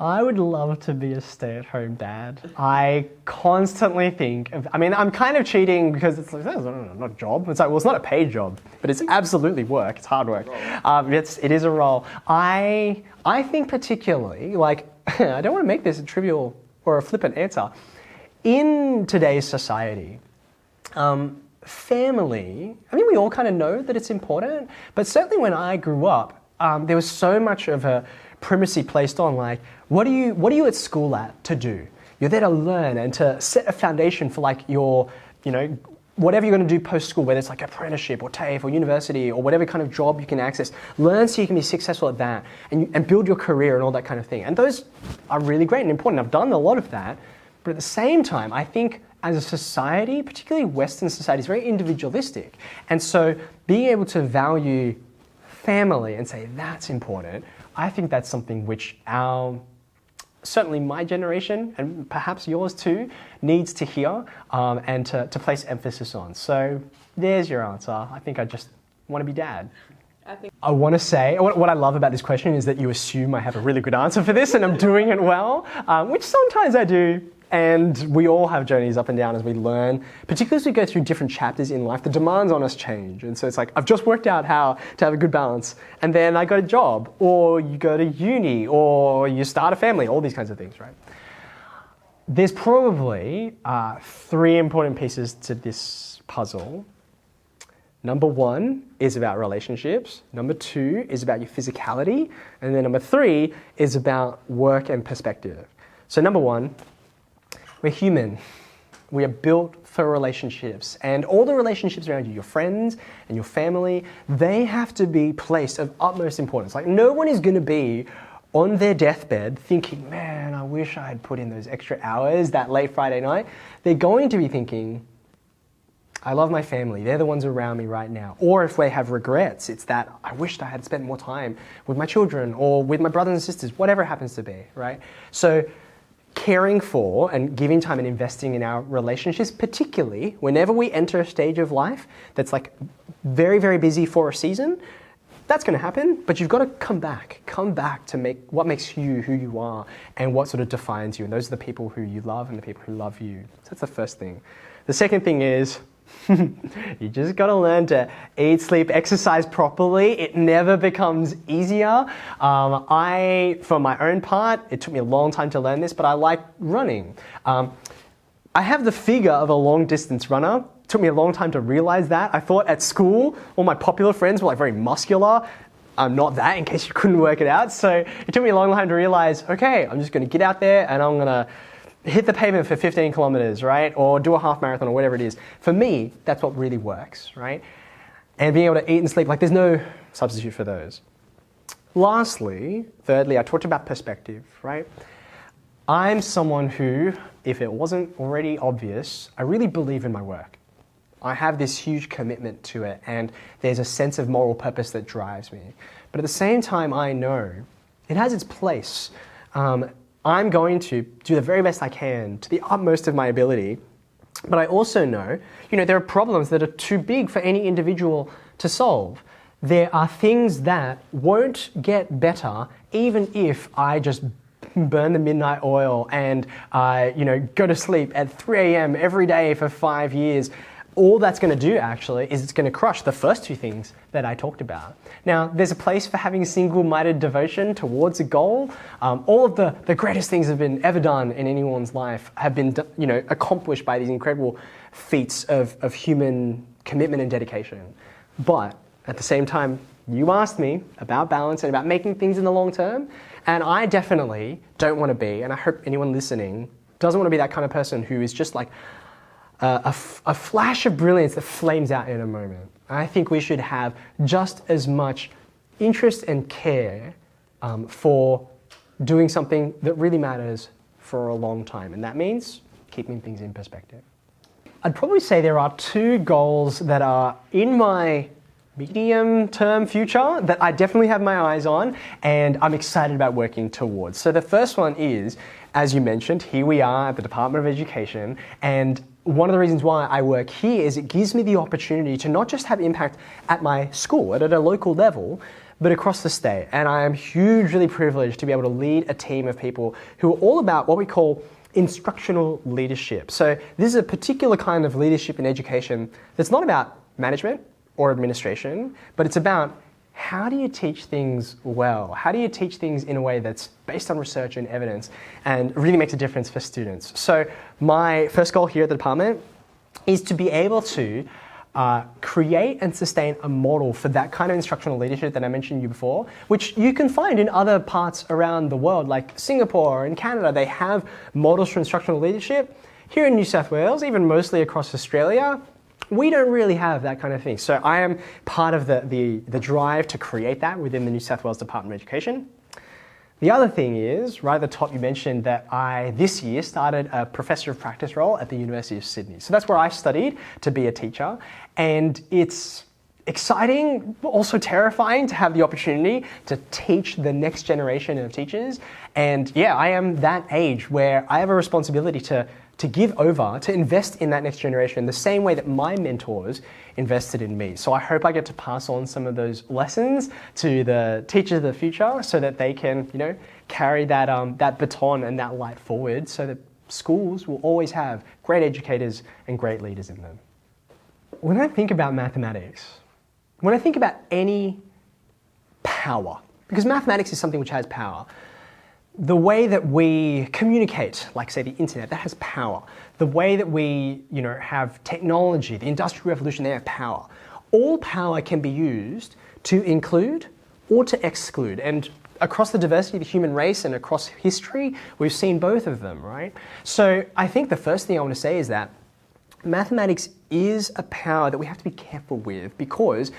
I would love to be a stay-at-home dad. I constantly think of, I'm kind of cheating because it's like, that's not a job. It's like, well, it's not a paid job, but it's absolutely work. It's hard work. It is a role. I think particularly, like, I don't want to make this a trivial or a flippant answer. In today's society, family, we all kind of know that it's important, but certainly when I grew up, there was so much of a primacy placed on, like, what are you at school to do? You're there to learn and to set a foundation for like your, whatever you're going to do post-school, whether it's like apprenticeship or TAFE or university or whatever kind of job you can access. Learn so you can be successful at that and build your career and all that kind of thing. And those are really great and important. I've done a lot of that. But at the same time, I think as a society, particularly Western society, is very individualistic. And so being able to value family and say that's important, I think that's something which certainly my generation, and perhaps yours too, needs to hear and to place emphasis on. So there's your answer. I think I just want to be dad. I want to say, what I love about this question is that you assume I have a really good answer for this and I'm doing it well, which sometimes I do. And we all have journeys up and down as we learn, particularly as we go through different chapters in life. The demands on us change. And so it's like, I've just worked out how to have a good balance. And then I got a job, or you go to uni, or you start a family, all these kinds of things, right? There's probably 3 important pieces to this puzzle. Number 1 is about relationships. Number 2 is about your physicality. And then number 3 is about work and perspective. So number 1, we're human. We are built for relationships. And all the relationships around you, your friends and your family, they have to be placed of utmost importance. Like, no one is going to be on their deathbed thinking, man, I wish I had put in those extra hours that late Friday night. They're going to be thinking, I love my family. They're the ones around me right now. Or if they have regrets, it's that I wished I had spent more time with my children or with my brothers and sisters, whatever it happens to be, right? So caring for and giving time and investing in our relationships, particularly whenever we enter a stage of life that's like very, very busy for a season, that's going to happen, but you've got to come back to make what makes you who you are and what sort of defines you. And those are the people who you love and the people who love you. So that's the first thing. The second thing is, you just got to learn to eat, sleep, exercise properly. It never becomes easier. For my own part, it took me a long time to learn this, but I like running. I have the figure of a long distance runner. It took me a long time to realize that. I thought at school, all my popular friends were like very muscular. I'm not that, in case you couldn't work it out. So it took me a long time to realize, okay, I'm just going to get out there and I'm going to hit the pavement for 15 kilometers, right? Or do a half marathon or whatever it is. For me, that's what really works, right? And being able to eat and sleep, like there's no substitute for those. Lastly, thirdly, I talked about perspective, right? I'm someone who, if it wasn't already obvious, I really believe in my work. I have this huge commitment to it and there's a sense of moral purpose that drives me. But at the same time, I know it has its place. I'm going to do the very best I can to the utmost of my ability. But I also know, there are problems that are too big for any individual to solve. There are things that won't get better even if I just burn the midnight oil and go to sleep at 3 a.m. every day for 5 years. All that's going to do actually is it's going to crush the first 2 things that I talked about. Now, there's a place for having single-minded devotion towards a goal. All of the greatest things that have been ever done in anyone's life have been accomplished by these incredible feats of human commitment and dedication. But at the same time, you asked me about balance and about making things in the long term, and I definitely don't want to be, and I hope anyone listening doesn't want to be that kind of person who is just like a flash of brilliance that flames out in a moment. I think we should have just as much interest and care for doing something that really matters for a long time. And that means keeping things in perspective. I'd probably say there are 2 goals that are in my medium-term future that I definitely have my eyes on and I'm excited about working towards. So the first one is, as you mentioned, here we are at the Department of Education, and one of the reasons why I work here is it gives me the opportunity to not just have impact at my school, at a local level, but across the state. And I am hugely privileged to be able to lead a team of people who are all about what we call instructional leadership. So this is a particular kind of leadership in education that's not about management or administration, but it's about how do you teach things well? How do you teach things in a way that's based on research and evidence and really makes a difference for students? So my first goal here at the department is to be able to create and sustain a model for that kind of instructional leadership that I mentioned you before, which you can find in other parts around the world, like Singapore and Canada. They have models for instructional leadership. Here in New South Wales, even mostly across Australia, we don't really have that kind of thing. So I am part of the drive to create that within the New South Wales Department of Education. The other thing is, right at the top you mentioned that I, this year, started a Professor of Practice role at the University of Sydney. So that's where I studied to be a teacher. And it's exciting, but also terrifying to have the opportunity to teach the next generation of teachers. And yeah, I am that age where I have a responsibility to give over, to invest in that next generation the same way that my mentors invested in me. So I hope I get to pass on some of those lessons to the teachers of the future so that they can, carry that baton and that light forward so that schools will always have great educators and great leaders in them. When I think about mathematics, when I think about any power, because mathematics is something which has power, the way that we communicate, like say the internet, that has power. The way that we, have technology, the Industrial Revolution, they have power. All power can be used to include or to exclude. And across the diversity of the human race and across history, we've seen both of them, right? So I think the first thing I want to say is that mathematics is a power that we have to be careful with because,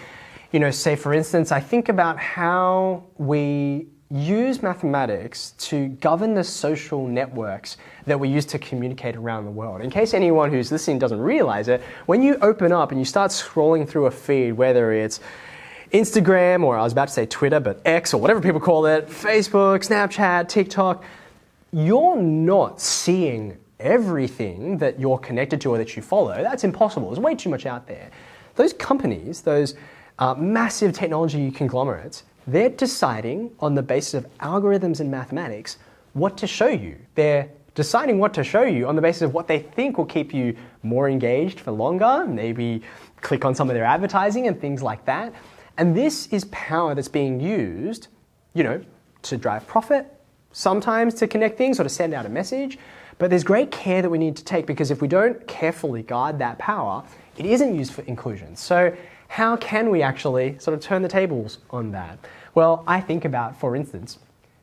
say for instance, I think about how we use mathematics to govern the social networks that we use to communicate around the world. In case anyone who's listening doesn't realize it, when you open up and you start scrolling through a feed, whether it's Instagram or I was about to say Twitter, but X or whatever people call it, Facebook, Snapchat, TikTok, you're not seeing everything that you're connected to or that you follow. That's impossible. There's way too much out there. Those companies, those massive technology conglomerates, they're deciding on the basis of algorithms and mathematics what to show you. They're deciding what to show you on the basis of what they think will keep you more engaged for longer, maybe click on some of their advertising and things like that. And this is power that's being used, to drive profit, sometimes to connect things or to send out a message. But there's great care that we need to take because if we don't carefully guard that power, it isn't used for inclusion. So how can we actually sort of turn the tables on that? Well, I think about, for instance,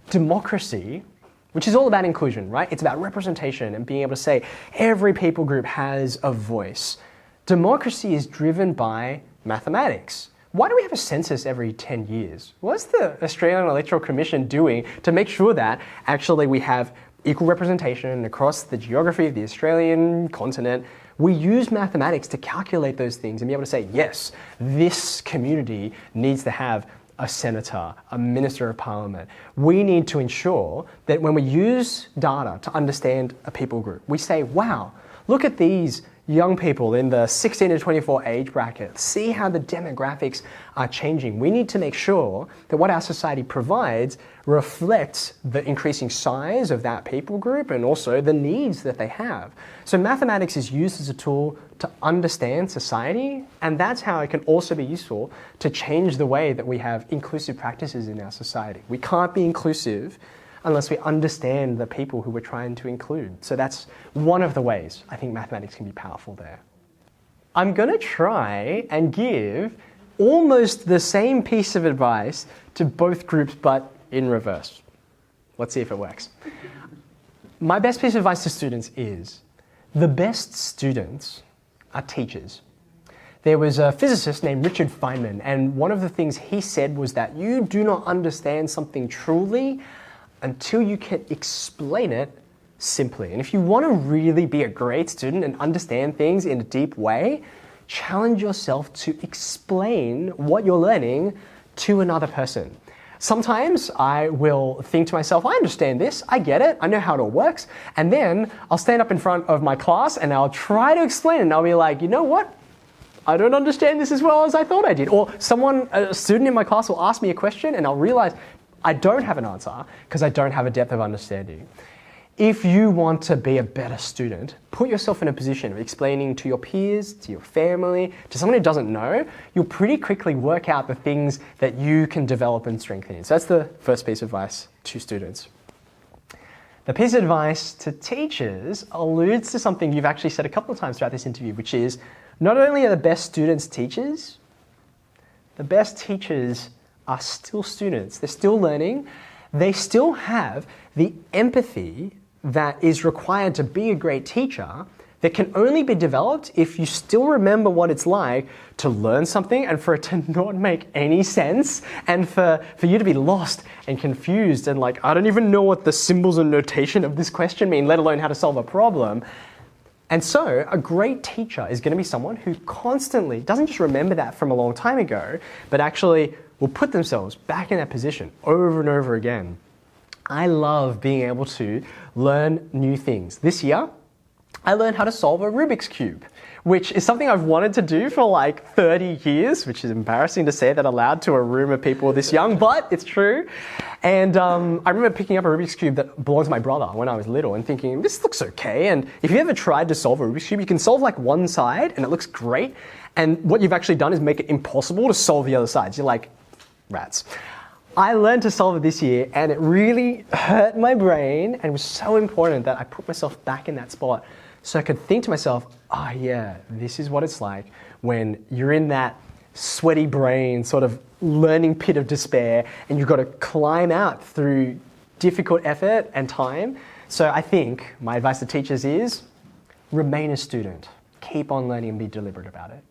democracy, which is all about inclusion, right? It's about representation and being able to say every people group has a voice. Democracy is driven by mathematics. Why do we have a census every 10 years? What's the Australian Electoral Commission doing to make sure that actually we have equal representation across the geography of the Australian continent? We use mathematics to calculate those things and be able to say, yes, this community needs to have a senator, a minister of parliament. We need to ensure that when we use data to understand a people group, we say, wow, look at these young people in the 16 to 24 age bracket. See how the demographics are changing. We need to make sure that what our society provides reflects the increasing size of that people group and also the needs that they have. So mathematics is used as a tool to understand society, and that's how it can also be useful to change the way that we have inclusive practices in our society. We can't be inclusive unless we understand the people who we're trying to include. So that's one of the ways I think mathematics can be powerful there. I'm going to try and give almost the same piece of advice to both groups, but in reverse. Let's see if it works. My best piece of advice to students is the best students are teachers. There was a physicist named Richard Feynman, and one of the things he said was that you do not understand something truly until you can explain it simply. And if you want to really be a great student and understand things in a deep way, challenge yourself to explain what you're learning to another person. Sometimes I will think to myself, I understand this, I get it, I know how it all works, and then I'll stand up in front of my class and I'll try to explain it and I'll be like, you know what? I don't understand this as well as I thought I did. Or a student in my class will ask me a question and I'll realize I don't have an answer because I don't have a depth of understanding. If you want to be a better student, put yourself in a position of explaining to your peers, to your family, to someone who doesn't know, you'll pretty quickly work out the things that you can develop and strengthen in. So that's the first piece of advice to students. The piece of advice to teachers alludes to something you've actually said a couple of times throughout this interview, which is not only are the best students teachers, the best teachers are still students. They're still learning. They still have the empathy that is required to be a great teacher that can only be developed if you still remember what it's like to learn something and for it to not make any sense and for you to be lost and confused and like, I don't even know what the symbols and notation of this question mean, let alone how to solve a problem. And so a great teacher is going to be someone who constantly doesn't just remember that from a long time ago, but actually will put themselves back in that position over and over again. I love being able to learn new things. This year, I learned how to solve a Rubik's Cube, which is something I've wanted to do for like 30 years, which is embarrassing to say that aloud to a room of people this young, but it's true. And I remember picking up a Rubik's Cube that belonged to my brother when I was little and thinking, this looks okay. And if you ever tried to solve a Rubik's Cube, you can solve like one side and it looks great. And what you've actually done is make it impossible to solve the other sides. You're like, rats. I learned to solve it this year and it really hurt my brain and it was so important that I put myself back in that spot so I could think to myself, oh yeah, this is what it's like when you're in that sweaty brain sort of learning pit of despair and you've got to climb out through difficult effort and time. So I think my advice to teachers is remain a student, keep on learning and be deliberate about it.